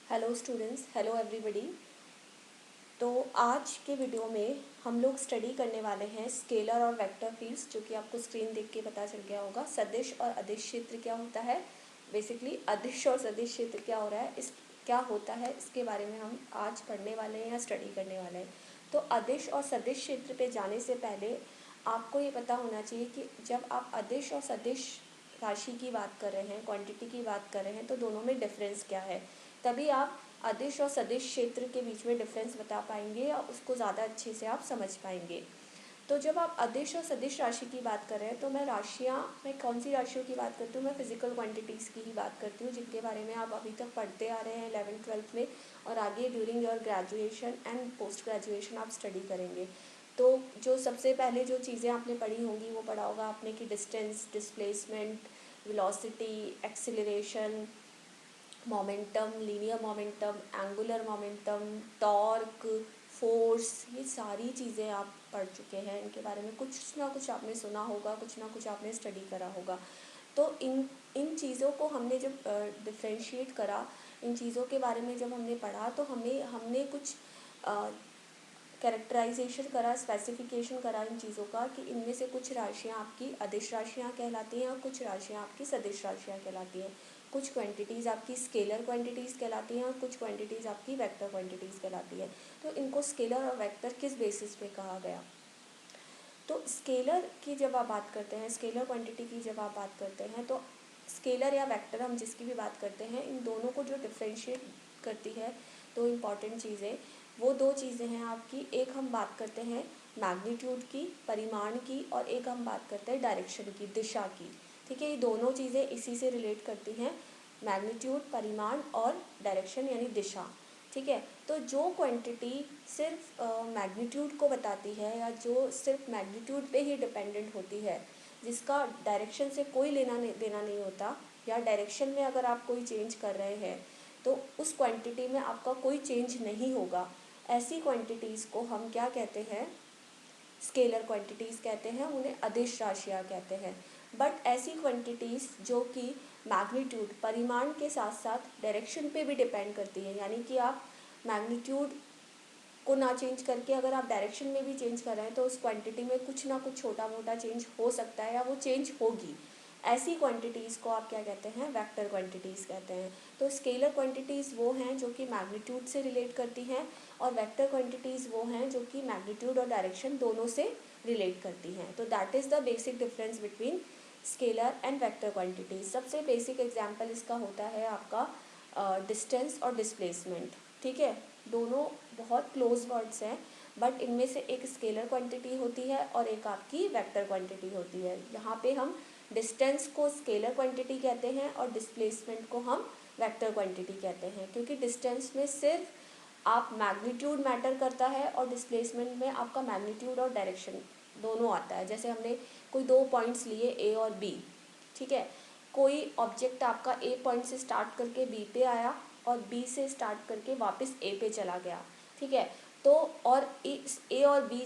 Hello students, hello everybody. तो आज के वीडियो में हम लोग स्टडी करने वाले हैं स्केलर और वेक्टर फील्ड्स, जो कि आपको स्क्रीन देख के पता चल गया होगा। सदिश और अदिश क्षेत्र क्या होता है, बेसिकली अदिश और सदिश क्षेत्र क्या हो रहा है, इस क्या होता है, इसके बारे में हम आज पढ़ने वाले हैं या स्टडी करने वाले हैं। तो अदिश और सदिश क्षेत्र पे जाने से पहले आपको ये पता होना चाहिए कि जब आप अदिश और सदिश राशि की बात कर रहे हैं, क्वांटिटी की बात कर रहे हैं, तो दोनों में डिफरेंस क्या है, तभी आप अदिश और सदिश क्षेत्र के बीच में डिफरेंस बता पाएंगे या उसको ज़्यादा अच्छे से आप समझ पाएंगे। तो जब आप अदिश और सदिश राशि की बात कर रहे हैं, तो मैं कौन सी राशियों की बात करती हूँ, मैं फिजिकल क्वांटिटीज़ की ही बात करती हूँ, जिनके बारे में आप अभी तक पढ़ते आ रहे हैं 11th-12th में, और आगे during your graduation and post graduation आप स्टडी करेंगे। तो जो सबसे पहले जो चीज़ें आपने पढ़ी होंगी वो पढ़ा होगा आपने कि distance, displacement, velocity, acceleration, momentum, linear momentum, angular momentum, torque, force, ये सारी चीज़ें आप पढ़ चुके हैं। इनके बारे में कुछ ना कुछ आपने सुना होगा, कुछ ना कुछ आपने स्टडी करा होगा। तो इन चीज़ों को हमने जब डिफ्रेंशिएट करा, इन चीज़ों के बारे में जब हमने पढ़ा, तो हमने कुछ कैरेक्टराइजेशन करा, स्पेसिफिकेशन करा इन चीज़ों का कि इनमें से कुछ राशियाँ आपकी अदिश राशियाँ कहलाती हैं और कुछ राशियाँ आपकी सदिश राशियाँ कहलाती हैं। कुछ क्वांटिटीज़ आपकी स्केलर क्वांटिटीज़ कहलाती हैं और कुछ क्वांटिटीज़ आपकी वेक्टर क्वांटिटीज़ कहलाती हैं। तो इनको स्केलर और वेक्टर किस बेसिस पे कहा गया? तो स्केलर की जब आप बात करते हैं, स्केलर क्वांटिटी की जब आप बात करते हैं, तो स्केलर या वेक्टर हम जिसकी भी बात करते हैं, इन दोनों को जो डिफ्रेंशिएट करती है दो इम्पॉर्टेंट चीज़ें, वो दो चीज़ें हैं आपकी। एक हम बात करते हैं मैग्नीट्यूड की, परिमाण की, और एक हम बात करते हैं डायरेक्शन की, दिशा की। ठीक है, ये दोनों चीज़ें इसी से रिलेट करती हैं, मैग्नीट्यूड, परिमाण और डायरेक्शन यानी दिशा। ठीक है, तो जो क्वांटिटी सिर्फ मैग्नीट्यूड को बताती है या जो सिर्फ मैग्नीट्यूड पे ही डिपेंडेंट होती है, जिसका डायरेक्शन से कोई देना नहीं होता, या डायरेक्शन में अगर आप कोई चेंज कर रहे हैं तो उस क्वांटिटी में आपका कोई चेंज नहीं होगा, ऐसी क्वांटिटीज़ को हम क्या कहते हैं, स्केलर क्वांटिटीज़ कहते हैं, उन्हें अदिश राशियाँ कहते हैं। बट ऐसी क्वांटिटीज़ जो कि मैग्नीट्यूड, परिमाण के साथ साथ डायरेक्शन पे भी डिपेंड करती है, यानी कि आप मैग्नीट्यूड को ना चेंज करके अगर आप डायरेक्शन में भी चेंज कर रहे हैं, तो उस क्वांटिटी में कुछ ना कुछ छोटा मोटा चेंज हो सकता है या वो चेंज होगी। ऐसी क्वांटिटीज़ को आप क्या कहते हैं, वेक्टर क्वांटिटीज़ कहते हैं। तो स्केलर क्वांटिटीज़ वो हैं जो कि मैग्नीट्यूड से रिलेट करती हैं, और वेक्टर क्वांटिटीज़ वो हैं जो कि मैग्नीट्यूड और डायरेक्शन दोनों से रिलेट करती हैं। तो that is the basic difference between scalar and vector quantities. सबसे बेसिक एग्जाम्पल इसका होता है आपका डिस्टेंस और डिस्प्लेसमेंट। ठीक है, दोनों बहुत क्लोज वर्ड्स हैं, बट इनमें से एक स्केलर क्वांटिटी होती है और एक आपकी वेक्टर क्वांटिटी होती है। यहाँ पे हम डिस्टेंस को स्केलर क्वांटिटी कहते हैं और डिस्प्लेसमेंट को हम वेक्टर क्वांटिटी कहते हैं, क्योंकि डिस्टेंस में सिर्फ आप मैग्नीट्यूड मैटर करता है और डिस्प्लेसमेंट में आपका मैग्नीट्यूड और डायरेक्शन दोनों आता है। जैसे हमने कोई दो पॉइंट्स लिए ए और बी, ठीक है, कोई ऑब्जेक्ट आपका ए पॉइंट से स्टार्ट करके बी पे आया और बी से स्टार्ट करके वापस ए पे चला गया। ठीक है, तो और ए और बी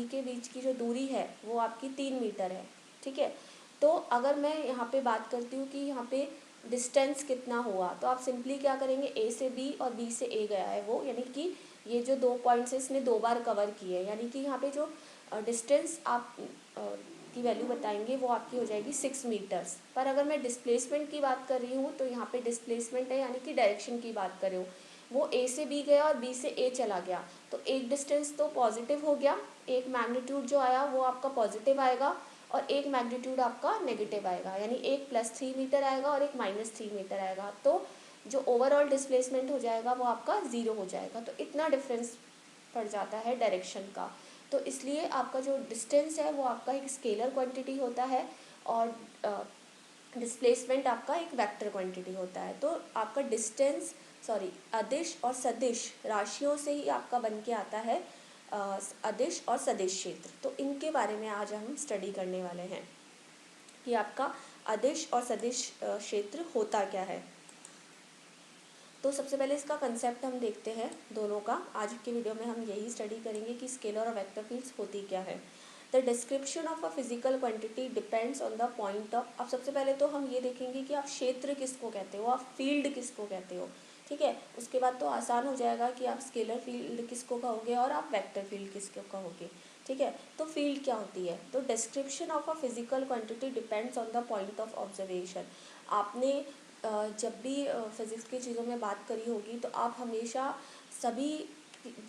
के बीच की जो दूरी है वो आपकी 3 मीटर है। ठीक है, तो अगर मैं यहाँ पे बात करती हूँ कि यहाँ पे डिस्टेंस कितना हुआ, तो आप सिंपली क्या करेंगे, ए से बी और बी से ए गया है वो, यानी कि ये जो दो पॉइंट्स है इसने दो बार कवर किए, यानी कि यहाँ पे जो डिस्टेंस आप की वैल्यू बताएंगे वो आपकी हो जाएगी 6 मीटर्स। पर अगर मैं डिस्प्लेसमेंट की बात कर रही हूँ, तो यहाँ पे डिस्प्लेसमेंट है यानी कि डायरेक्शन की बात कर रही हूँ, वो ए से बी गया और बी से ए चला गया, तो एक डिस्टेंस तो पॉजिटिव हो गया, एक मैग्नीट्यूड जो आया वो आपका पॉजिटिव आएगा और एक मैग्नीट्यूड आपका नेगेटिव आएगा, यानी एक +3 मीटर आएगा और एक -3 मीटर आएगा। तो जो ओवरऑल डिस्प्लेसमेंट हो जाएगा वो आपका 0 हो जाएगा। तो इतना डिफरेंस पड़ जाता है डायरेक्शन का। तो इसलिए आपका जो डिस्टेंस है वो आपका एक स्केलर क्वांटिटी होता है और डिस्प्लेसमेंट आपका एक वेक्टर क्वांटिटी होता है। तो आपका अदिश और सदिश राशियों से ही आपका बन के आता है अदिश और सदिश क्षेत्र। तो इनके बारे में आज हम स्टडी करने वाले हैं कि आपका अदिश और सदिश क्षेत्र होता क्या है। तो सबसे पहले इसका कंसेप्ट हम देखते हैं दोनों का। आज की वीडियो में हम यही स्टडी करेंगे कि स्केलर और वेक्टर फील्ड्स होती क्या है। The description of a physical quantity depends on the point of. अब सबसे पहले तो हम ये देखेंगे कि आप क्षेत्र किसको कहते हो, आप फील्ड किसको कहते हो। ठीक है। उसके बाद तो आसान हो जाएगा कि आप स्केलर फील्ड किसको कहोगे और आप वेक्टर फील्ड किसको कहोगे, ठीक है। तो फील्ड क्या होती है, तो description of a physical quantity depends on the point of observation. आपने जब भी फिजिक्स की चीज़ों में बात करी होगी तो आप हमेशा सभी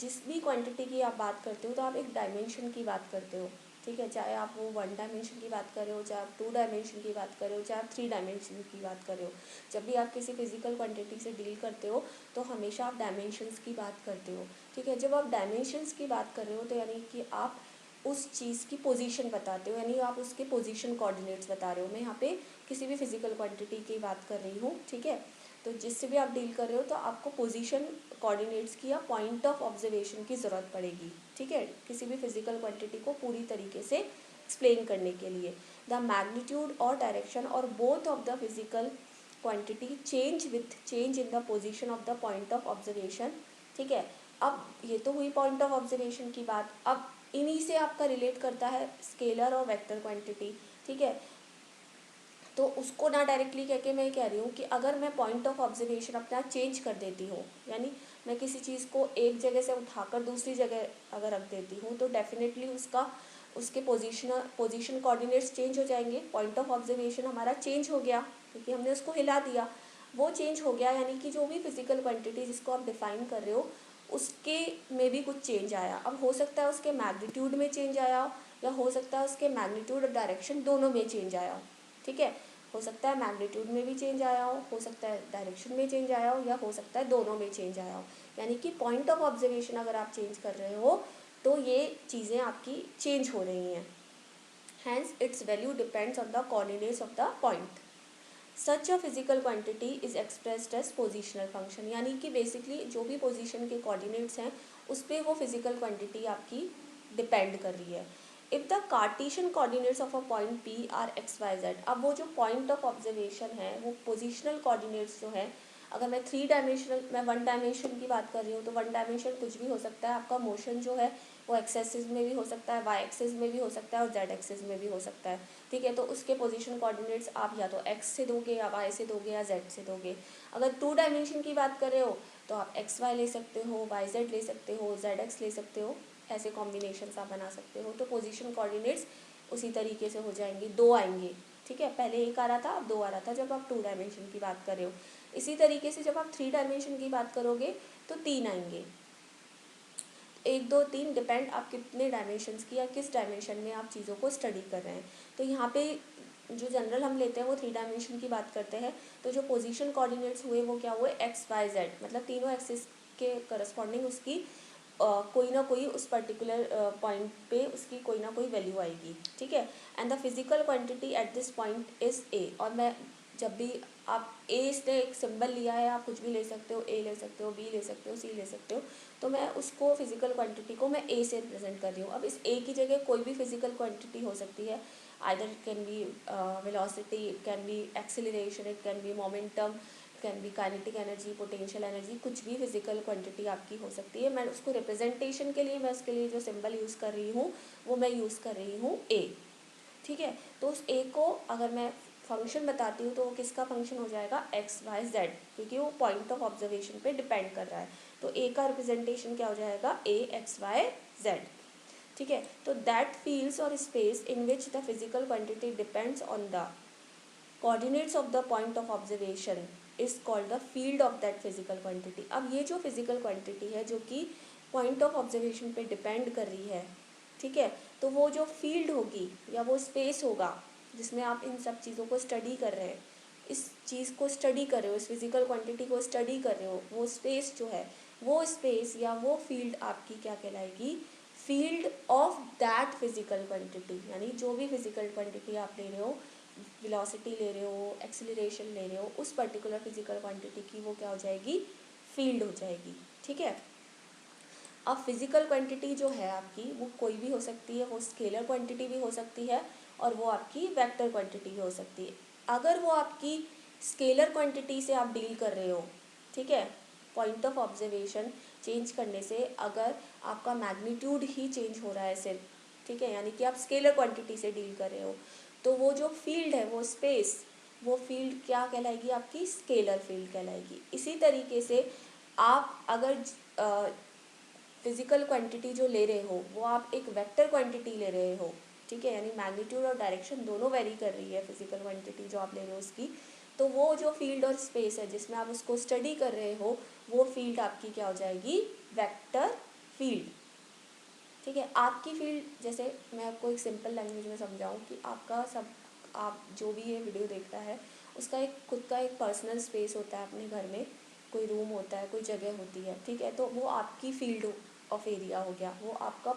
जिस भी क्वांटिटी की आप बात करते हो तो आप एक डायमेंशन की बात करते हो, ठीक है। चाहे आप वो 1 डायमेंशन की बात कर रहे हो, चाहे आप 2 डायमेंशन की बात कर रहे हो, चाहे आप 3 डायमेंशन की बात कर रहे हो। जब भी आप किसी फिजिकल क्वांटिटी से डील करते हो तो हमेशा आप डायमेंशंस की बात करते हो, ठीक है। जब आप डायमेंशंस की बात कर रहे हो तो यानी कि आप उस चीज़ की पोजीशन बताते हो, यानी आप उसके पोजीशन कोऑर्डिनेट्स बता रहे हो। मैं यहाँ पे किसी भी फिजिकल क्वांटिटी की बात कर रही हूँ, ठीक है। तो जिससे भी आप डील कर रहे हो तो आपको पोजीशन कोऑर्डिनेट्स की या पॉइंट ऑफ ऑब्जर्वेशन की ज़रूरत पड़ेगी, ठीक है, किसी भी फिजिकल क्वांटिटी को पूरी तरीके से एक्सप्लेन करने के लिए। द मैग्नीट्यूड और डायरेक्शन और both of the physical quantity change with change in the position of the point of observation, ठीक है। अब ये तो हुई पॉइंट ऑफ ऑब्जर्वेशन की बात। अब इन्हीं से आपका रिलेट करता है स्केलर और वेक्टर क्वांटिटी, ठीक है। तो उसको ना डायरेक्टली कह के मैं कह रही हूँ कि अगर मैं पॉइंट ऑफ ऑब्जर्वेशन अपना चेंज कर देती हूँ, यानी मैं किसी चीज़ को एक जगह से उठाकर दूसरी जगह अगर रख देती हूँ तो डेफिनेटली उसके पोजीशन कोऑर्डिनेट्स चेंज हो जाएंगे। पॉइंट ऑफ ऑब्जर्वेशन हमारा चेंज हो गया क्योंकि हमने उसको हिला दिया, वो चेंज हो गया। यानी कि जो भी फिजिकल क्वांटिटी जिसको आप डिफाइन कर रहे हो उसके में भी कुछ चेंज आया। अब हो सकता है उसके मैग्नीट्यूड में चेंज आया या हो सकता है उसके मैग्नीट्यूड और डायरेक्शन दोनों में चेंज आया हो, ठीक है। हो सकता है मैग्नीट्यूड में भी चेंज आया हो सकता है डायरेक्शन में चेंज आया हो या हो सकता है दोनों में चेंज आया हो। यानी कि पॉइंट ऑफ ऑब्जर्वेशन अगर आप चेंज कर रहे हो तो ये चीज़ें आपकी चेंज हो रही हैं। Hence its value depends on the coordinates of the point. Such a physical quantity is expressed as positional function, यानी कि बेसिकली जो भी पोजीशन के कोऑर्डिनेट्स हैं उस पर वो फिजिकल क्वांटिटी आपकी डिपेंड कर रही है। If the Cartesian coordinates of a point P are X Y Z, अब वो जो पॉइंट ऑफ ऑब्जर्वेशन है वो पोजिशनल कोऑर्डिनेट्स जो है, अगर मैं 3 डायमेंशनल मैं 1 डायमेंशन की बात कर रही हूँ तो 1 डायमेंशन कुछ भी हो सकता है। आपका मोशन जो है वो एक्स एक्सिस में भी हो सकता है, वाई एक्सिस में भी हो सकता है और जेड एक्सिस में भी हो सकता है, ठीक है। तो उसके पोजीशन कोऑर्डिनेट्स आप या तो एक्स से दोगे या वाई से दोगे या जेड से दोगे। अगर 2 डायमेंशन की बात कर रहे हो तो आप एक्स वाई ले सकते हो, वाई जेड ले सकते हो, जेड एक्स ले सकते हो, ऐसे कॉम्बिनेशन आप बना सकते हो। तो पोजीशन कोऑर्डिनेट्स उसी तरीके से हो जाएंगे, 2 आएंगे, ठीक है। पहले 1 आ रहा था, अब 2 आ रहा था जब आप 2 डायमेंशन की बात कर रहे हो। इसी तरीके से जब आप 3 डायमेंशन की बात करोगे तो 3 आएंगे। 1 2 3 डिपेंड आप कितने डायमेंशंस की या किस डायमेंशन में आप चीज़ों को स्टडी कर रहे हैं। तो यहाँ पे जो जनरल हम लेते हैं वो 3 डायमेंशन की बात करते हैं। तो जो पोजीशन कोऑर्डिनेट्स हुए वो क्या हुए, एक्स वाई जेड, मतलब तीनों एक्सिस के करस्पॉन्डिंग उसकी कोई ना कोई उस पर्टिकुलर पॉइंट पे उसकी कोई ना कोई वैल्यू आएगी, ठीक है। And the physical quantity at this point is a. और मैं जब भी आप ए से एक सिंबल लिया है, आप कुछ भी ले सकते हो, ए ले सकते हो, बी ले सकते हो, सी ले सकते हो, तो मैं उसको फिजिकल क्वांटिटी को मैं ए से रिप्रेजेंट कर रही हूँ। अब इस ए की जगह कोई भी फिजिकल क्वांटिटी हो सकती है, either it can be velocity, it can be acceleration, it can be momentum, can be kinetic energy, potential energy, कुछ भी फिजिकल क्वांटिटी आपकी हो सकती है। मैं उसको रिप्रेजेंटेशन के लिए मैं उसके लिए जो सिंबल यूज़ कर रही हूँ वो मैं यूज़ कर रही हूँ ए, ठीक है। तो उस ए को अगर मैं फंक्शन बताती हूँ तो वो किसका फंक्शन हो जाएगा, एक्स वाई जेड, क्योंकि वो पॉइंट ऑफ ऑब्जर्वेशन पे डिपेंड कर रहा है। तो ए का रिप्रेजेंटेशन क्या हो जाएगा, ए एक्स वाई जेड, ठीक है। तो दैट फील्ड्स और space in which the physical quantity depends on the coordinates of the point of observation is called the field of that physical quantity. अब ये जो फिजिकल क्वांटिटी है जो कि पॉइंट ऑफ ऑब्जर्वेशन पे डिपेंड कर रही है, ठीक है, तो वो जो फील्ड होगी या वो स्पेस होगा जिसमें आप इन सब चीज़ों को स्टडी कर रहे हैं, इस चीज़ को स्टडी कर रहे हो, इस फिजिकल क्वांटिटी को स्टडी कर रहे हो, वो स्पेस जो है वो स्पेस या वो फील्ड आपकी क्या कहलाएगी, field of that physical quantity. यानी जो भी फिजिकल क्वांटिटी आप ले रहे हो, वेलोसिटी ले रहे हो, एक्सीलरेशन ले रहे हो, उस पर्टिकुलर फिजिकल क्वांटिटी की वो क्या हो जाएगी, फील्ड हो जाएगी, ठीक है। अब फिजिकल क्वांटिटी जो है आपकी वो कोई भी हो सकती है, वो स्केलर क्वांटिटी भी हो सकती है और वो आपकी वेक्टर क्वांटिटी भी हो सकती है। अगर वो आपकी स्केलर क्वांटिटी से आप डील कर रहे हो, ठीक है, पॉइंट ऑफ ऑब्जर्वेशन चेंज करने से अगर आपका मैग्नीट्यूड ही चेंज हो रहा है सिर्फ, ठीक है, यानी कि आप स्केलर क्वांटिटी से डील कर रहे हो, तो वो जो फील्ड है वो स्पेस वो फील्ड क्या कहलाएगी, आपकी स्केलर फील्ड कहलाएगी। इसी तरीके से आप अगर फिजिकल क्वांटिटी जो ले रहे हो वो आप एक वेक्टर क्वांटिटी ले रहे हो, ठीक है, यानी मैग्नीट्यूड और डायरेक्शन दोनों वेरी कर रही है फिजिकल क्वांटिटी जो आप ले रहे हो उसकी, तो वो जो फील्ड और स्पेस है जिसमें आप उसको स्टडी कर रहे हो वो फील्ड आपकी क्या हो जाएगी, वेक्टर फील्ड। ठीक है, आपकी फील्ड, जैसे मैं आपको एक सिंपल लैंग्वेज में समझाऊं कि आपका सब, आप जो भी ये वीडियो देख रहा है उसका एक खुद का एक पर्सनल स्पेस होता है अपने घर में, कोई रूम होता है, कोई जगह होती है, ठीक है, तो वो आपकी फील्ड ऑफ एरिया हो गया, वो आपका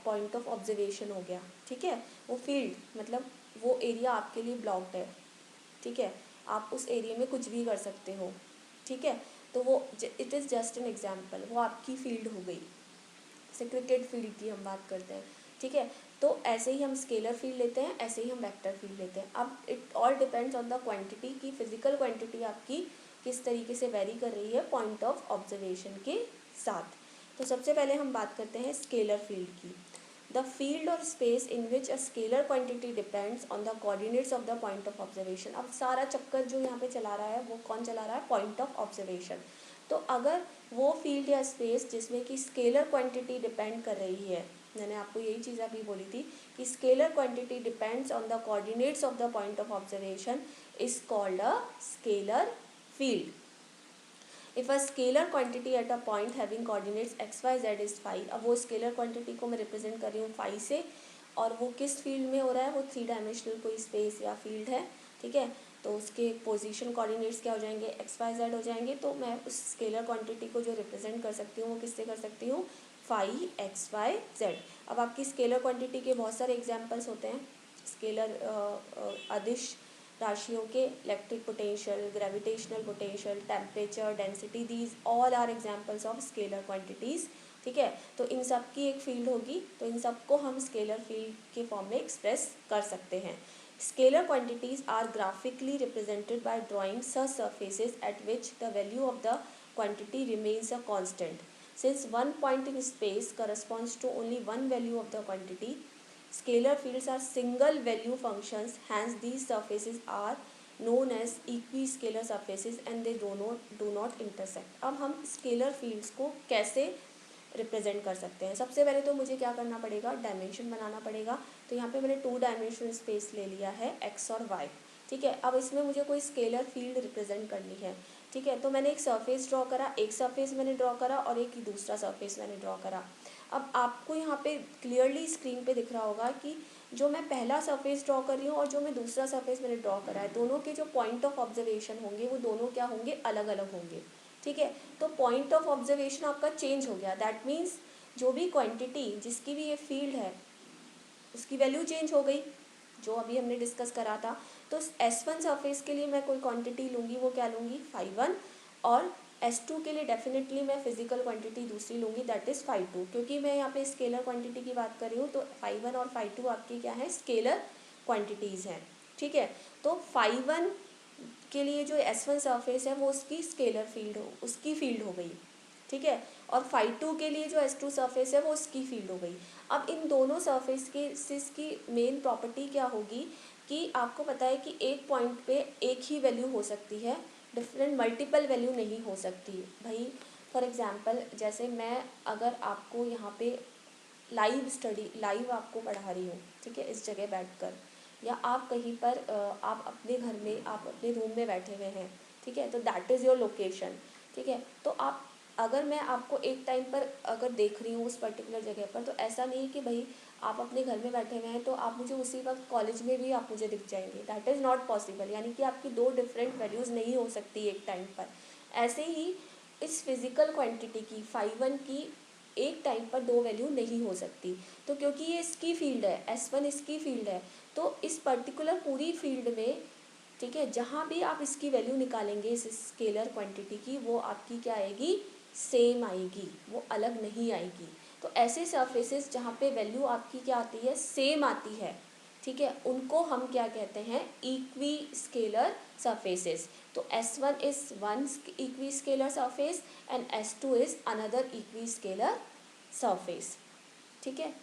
पॉइंट ऑफ ऑब्जर्वेशन हो गया, ठीक है। वो फील्ड मतलब वो एरिया आपके लिए ब्लॉक्ड है, ठीक है, आप उस एरिया में कुछ भी कर सकते हो, ठीक है, तो वो it is just an example, वो आपकी फील्ड हो गई। जैसे क्रिकेट फील्ड की हम बात करते हैं, ठीक है, तो ऐसे ही हम स्केलर फील्ड लेते हैं, ऐसे ही हम वेक्टर फील्ड लेते हैं। अब it all depends on the quantity की फिजिकल क्वांटिटी आपकी किस तरीके से वेरी कर रही है पॉइंट ऑफ ऑब्जर्वेशन के साथ। तो सबसे पहले हम बात करते हैं स्केलर फील्ड की। द फील्ड और space in which a scalar quantity depends on the coordinates of the point of observation. अब सारा चक्कर जो यहाँ पे चला रहा है वो कौन चला रहा है, पॉइंट ऑफ ऑब्जर्वेशन। तो अगर वो फील्ड या स्पेस जिसमें कि स्केलर क्वांटिटी डिपेंड कर रही है, मैंने आपको यही चीज़ अभी बोली थी कि scalar quantity depends on the coordinates of the point of observation is called a scalar field. If a scalar quantity at a point having coordinates X Y Z is phi, अब वो स्केलर क्वांटिटी को मैं represent कर रही हूँ phi से, और वो किस फील्ड में हो रहा है, वो 3 डायमेंशनल कोई स्पेस या फील्ड है, ठीक है, तो उसके पोजीशन कोऑर्डिनेट्स क्या हो जाएंगे, एक्स वाई जेड हो जाएंगे। तो मैं उस स्केलर क्वांटिटी को जो रिप्रेजेंट कर सकती हूँ वो किससे कर सकती हूँ, फाई एक्स वाई जेड। अब आपकी स्केलर क्वांटिटी के बहुत सारे एग्जाम्पल्स होते हैं, स्केलर अदिश राशियों के electric potential, gravitational potential, temperature, density, these all are examples of scalar quantities, ठीक है। तो इन सब की एक फील्ड होगी, तो इन सबको हम स्केलर फील्ड के फॉर्म में एक्सप्रेस कर सकते हैं। Scalar quantities are graphically represented by drawing such surfaces at which the value of the quantity remains a constant. Since one point in space corresponds to only one value of the quantity, scalar fields are single value functions, hence these surfaces are known as equi-scalar surfaces and they do not intersect. अब हम scalar fields को कैसे represent कर सकते हैं, सबसे पहले तो मुझे क्या करना पड़ेगा, डायमेंशन बनाना पड़ेगा। तो यहाँ पे मैंने 2 डायमेंशनल स्पेस ले लिया है एक्स और वाई, ठीक है। अब इसमें मुझे कोई स्केलर फील्ड रिप्रेजेंट करनी है, ठीक है, तो मैंने एक सरफेस ड्रॉ करा, एक सरफेस मैंने ड्रॉ करा और एक दूसरा सरफेस मैंने ड्रॉ करा। अब आपको यहाँ पे क्लियरली स्क्रीन पे दिख रहा होगा कि जो मैं पहला सरफेस ड्रॉ कर रही हूँ और जो मैं दूसरा सरफेस मैंने ड्रॉ करा है, दोनों के जो पॉइंट ऑफ ऑब्जर्वेशन होंगे वो दोनों क्या होंगे, अलग अलग होंगे, ठीक है। तो पॉइंट ऑफ ऑब्जर्वेशन आपका चेंज हो गया, दैट मीन्स जो भी क्वांटिटी जिसकी भी ये फील्ड है उसकी वैल्यू चेंज हो गई, जो अभी हमने डिस्कस करा था। तो S1 सरफेस के लिए मैं कोई क्वांटिटी लूँगी, वो क्या लूँगी, φ1, और S2 के लिए डेफिनेटली मैं फिजिकल क्वांटिटी दूसरी लूँगी, दैट इज़ φ2, क्योंकि मैं यहाँ पे स्केलर क्वांटिटी की बात कर रही हूँ। तो φ1 और φ2 आपकी क्या है, स्केलर क्वांटिटीज़ हैं, ठीक है। तो φ1 के लिए जो S1 सरफेस है वो उसकी स्केलर फील्ड हो, उसकी फील्ड हो गई, ठीक है, और φ2 के लिए जो S2 सरफेस है वो उसकी फील्ड हो गई। अब इन दोनों सरफेस की मेन प्रॉपर्टी क्या होगी कि आपको पता है कि एक पॉइंट पे एक ही वैल्यू हो सकती है, डिफरेंट मल्टीपल वैल्यू नहीं हो सकती भाई। फॉर एग्जांपल जैसे मैं अगर आपको यहाँ पे लाइव आपको पढ़ा रही हूँ, ठीक है, इस जगह बैठकर, या आप कहीं पर आप अपने घर में, आप अपने रूम में बैठे हुए हैं, ठीक है, तो दैट इज़ योर लोकेशन, ठीक है। तो आप, अगर मैं आपको एक टाइम पर अगर देख रही हूँ उस पर्टिकुलर जगह पर, तो ऐसा नहीं कि भाई आप अपने घर में बैठे हुए हैं तो आप मुझे उसी वक्त कॉलेज में भी आप मुझे दिख जाएंगे, दैट इज़ नॉट पॉसिबल, यानी कि आपकी 2 डिफरेंट वैल्यूज़ नहीं हो सकती एक टाइम पर। ऐसे ही इस फिज़िकल क्वांटिटी की φ1 की एक टाइम पर 2 वैल्यू नहीं हो सकती। तो क्योंकि ये इसकी फील्ड है, S1 इसकी फील्ड है, तो इस पर्टिकुलर पूरी फील्ड में, ठीक है, जहाँ भी आप इसकी वैल्यू निकालेंगे इस स्केलर क्वांटिटी की, वो आपकी क्या आएगी, सेम आएगी, वो अलग नहीं आएगी। तो ऐसे सरफेसेस जहाँ पे वैल्यू आपकी क्या आती है, सेम आती है, ठीक है, उनको हम क्या कहते हैं, इक्वी स्केलर सरफेसेस। तो S1 is one equi scalar surface and S2 is another equi scalar surface, ठीक है।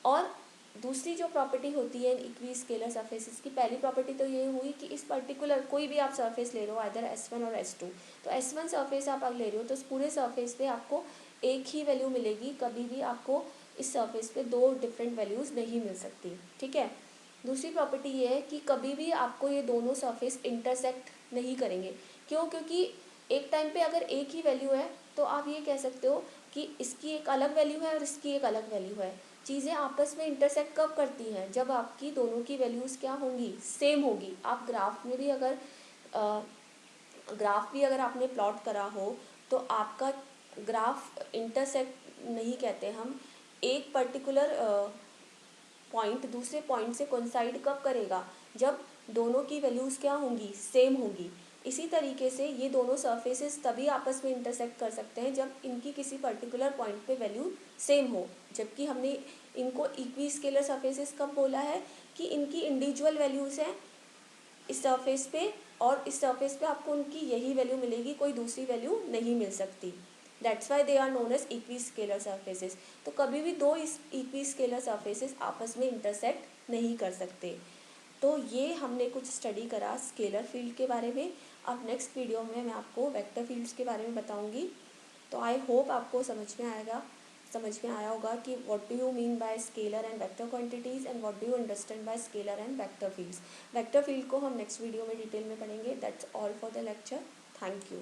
और दूसरी जो प्रॉपर्टी होती है इक्वी स्केलर सरफेसेस की, पहली प्रॉपर्टी तो ये हुई कि इस पर्टिकुलर कोई भी आप सरफेस ले रहे हो आइदर S1 और S2, तो S1 सरफेस आप अगर ले रहे हो तो उस पूरे सरफेस पे आपको एक ही वैल्यू मिलेगी, कभी भी आपको इस सरफेस पे दो डिफरेंट वैल्यूज़ नहीं मिल सकती, ठीक है। दूसरी प्रॉपर्टी ये है कि कभी भी आपको ये दोनों सरफेस इंटरसेक्ट नहीं करेंगे। क्यों? क्योंकि एक टाइम पे अगर एक ही वैल्यू है तो आप ये कह सकते हो कि इसकी एक अलग वैल्यू है और इसकी एक अलग वैल्यू है। चीज़ें आपस में इंटरसेक्ट कब करती हैं? जब आपकी दोनों की वैल्यूज़ क्या होंगी? सेम होगी। आप ग्राफ में भी अगर ग्राफ भी अगर आपने प्लॉट करा हो तो आपका ग्राफ इंटरसेक्ट नहीं कहते हम, एक पर्टिकुलर पॉइंट दूसरे पॉइंट से कोइंसाइड कब करेगा? जब दोनों की वैल्यूज़ क्या होंगी? सेम होंगी। इसी तरीके से ये दोनों सरफेसेस तभी आपस में इंटरसेक्ट कर सकते हैं जब इनकी किसी पर्टिकुलर पॉइंट पे वैल्यू सेम हो। जबकि हमने इनको इक्वी स्केलर सरफेसेस कब बोला है कि इनकी इंडिविजुअल वैल्यूज़ हैं इस सरफेस पे, और इस सरफेस पे आपको उनकी यही वैल्यू मिलेगी, कोई दूसरी वैल्यू नहीं मिल सकती। That's why they are known as equiscalar surfaces. तो कभी भी दो इस इक्वी स्केलर सरफेसेस आपस में इंटरसेक्ट नहीं कर सकते। तो ये हमने कुछ स्टडी करा स्केलर फील्ड के बारे में। अब नेक्स्ट वीडियो में मैं आपको वेक्टर फील्ड्स के बारे में बताऊंगी। तो आई होप आपको समझ में आया होगा कि what do you mean by scalar and vector quantities and what do you understand by scalar and vector fields. Vector field को हम नेक्स्ट वीडियो में डिटेल में पढ़ेंगे। That's all for the lecture. Thank you.